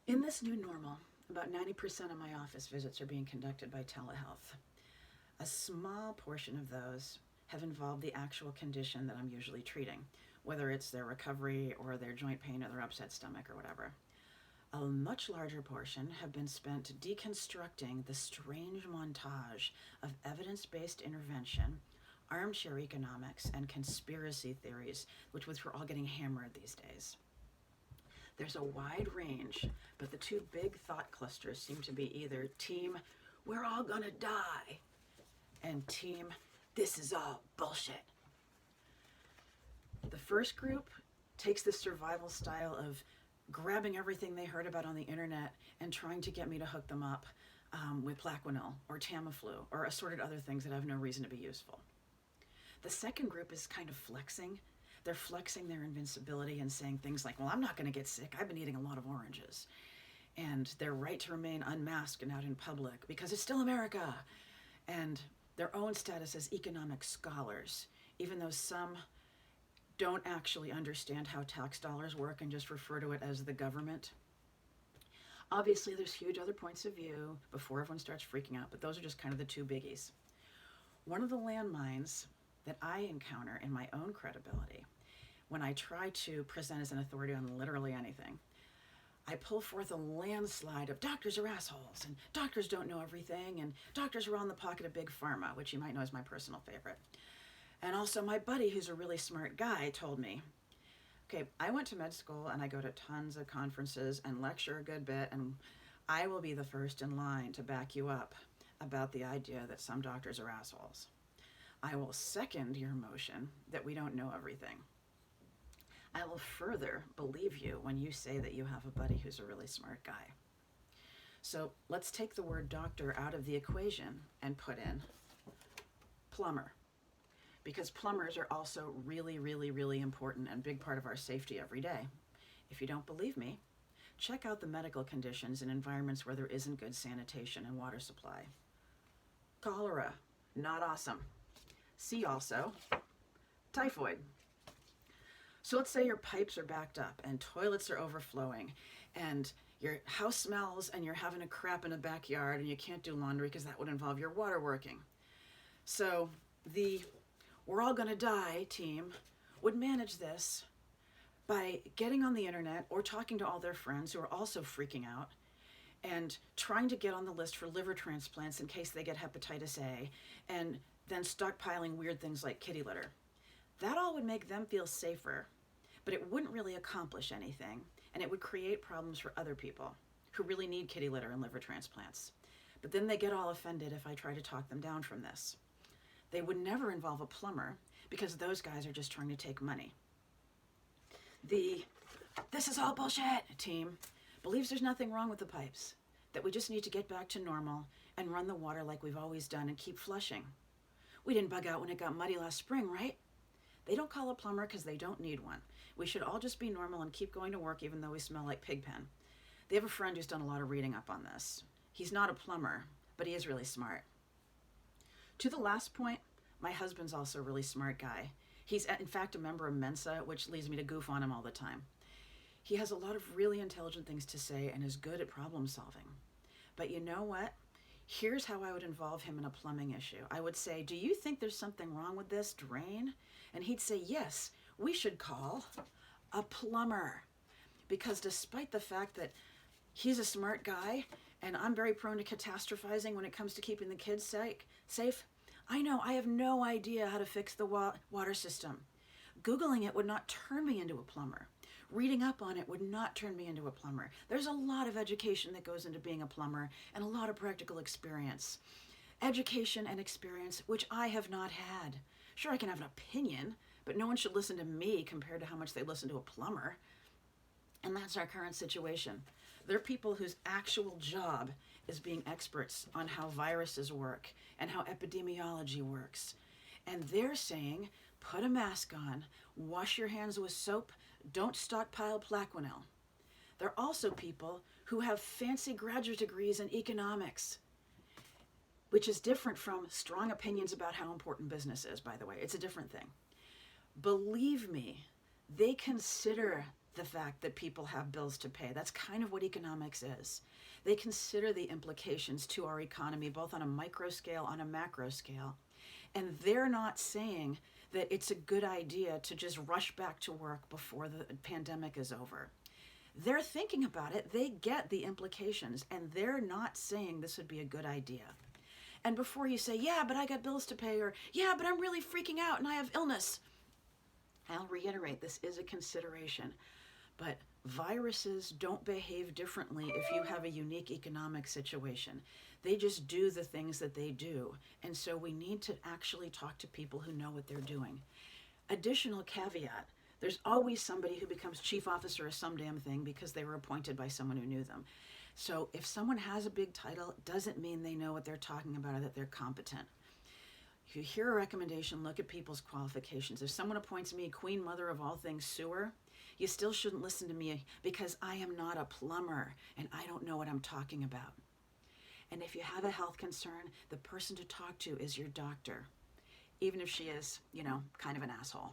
In this new normal, about 90% of my office visits are being conducted by telehealth. A small portion of those have involved the actual condition that I'm usually treating, whether it's their recovery or their joint pain or their upset stomach or whatever. A much larger portion have been spent deconstructing the strange montage of evidence-based intervention, armchair economics, and conspiracy theories, which we're all getting hammered these days. There's a wide range, but the two big thought clusters seem to be either team, we're all gonna die, and team, this is all bullshit. The first group takes the survival style of grabbing everything they heard about on the internet and trying to get me to hook them up with Plaquenil or Tamiflu or assorted other things that have no reason to be useful. The second group is kind of flexing. They're flexing their invincibility and saying things like, well, I'm not going to get sick. I've been eating a lot of oranges. And their right to remain unmasked and out in public because it's still America. And their own status as economic scholars, even though some don't actually understand how tax dollars work and just refer to it as the government. Obviously, there's huge other points of view before everyone starts freaking out, but those are just kind of the two biggies. One of the landmines that I encounter in my own credibility when I try to present as an authority on literally anything, I pull forth a landslide of doctors are assholes and doctors don't know everything and doctors are on the pocket of big pharma, which you might know is my personal favorite. And also my buddy, who's a really smart guy, told me, okay, I went to med school and I go to tons of conferences and lecture a good bit, and I will be the first in line to back you up about the idea that some doctors are assholes. I will second your motion that we don't know everything. I will further believe you when you say that you have a buddy who's a really smart guy. So let's take the word doctor out of the equation and put in plumber. Because plumbers are also really, really, really important and big part of our safety every day. If you don't believe me, check out the medical conditions in environments where there isn't good sanitation and water supply. Cholera, not awesome. See also, typhoid. So let's say your pipes are backed up and toilets are overflowing and your house smells and you're having a crap in the backyard and you can't do laundry because that would involve your water working. So the we're all gonna die team would manage this by getting on the internet or talking to all their friends who are also freaking out and trying to get on the list for liver transplants in case they get hepatitis A, and then stockpiling weird things like kitty litter. That all would make them feel safer, but it wouldn't really accomplish anything, and it would create problems for other people who really need kitty litter and liver transplants. But then they get all offended if I try to talk them down from this. They would never involve a plumber because those guys are just trying to take money. The this is all bullshit team believes there's nothing wrong with the pipes, that we just need to get back to normal and run the water like we've always done and keep flushing. We didn't bug out when it got muddy last spring, right? They don't call a plumber because they don't need one. We should all just be normal and keep going to work even though we smell like pig pen. They have a friend who's done a lot of reading up on this. He's not a plumber, but he is really smart. To the last point, my husband's also a really smart guy. He's in fact a member of Mensa, which leads me to goof on him all the time. He has a lot of really intelligent things to say and is good at problem solving. But you know what? Here's how I would involve him in a plumbing issue. I would say, do you think there's something wrong with this drain? And he'd say, yes, we should call a plumber. Because despite the fact that he's a smart guy and I'm very prone to catastrophizing when it comes to keeping the kids safe, I know I have no idea how to fix the water system. Googling it would not turn me into a plumber. Reading up on it would not turn me into a plumber. There's a lot of education that goes into being a plumber and a lot of practical experience. Education and experience which I have not had. Sure, I can have an opinion, but no one should listen to me compared to how much they listen to a plumber. And that's our current situation. There are people whose actual job is being experts on how viruses work and how epidemiology works. And they're saying, put a mask on, wash your hands with soap, don't stockpile Plaquenil. There are also people who have fancy graduate degrees in economics, which is different from strong opinions about how important business is, by the way. It's a different thing. Believe me, they consider the fact that people have bills to pay. That's kind of what economics is. They consider the implications to our economy, both on a micro scale, on a macro scale. And they're not saying that it's a good idea to just rush back to work before the pandemic is over. They're thinking about it, they get the implications, and they're not saying this would be a good idea. And before you say, yeah, but I got bills to pay, or yeah, but I'm really freaking out and I have illness, I'll reiterate, this is a consideration. But viruses don't behave differently if you have a unique economic situation. They just do the things that they do. And so we need to actually talk to people who know what they're doing. Additional caveat, there's always somebody who becomes chief officer of some damn thing because they were appointed by someone who knew them. So if someone has a big title, it doesn't mean they know what they're talking about or that they're competent. If you hear a recommendation, look at people's qualifications. If someone appoints me Queen Mother of all things sewer, you still shouldn't listen to me because I am not a plumber and I don't know what I'm talking about. And if you have a health concern, the person to talk to is your doctor, even if she is, kind of an asshole.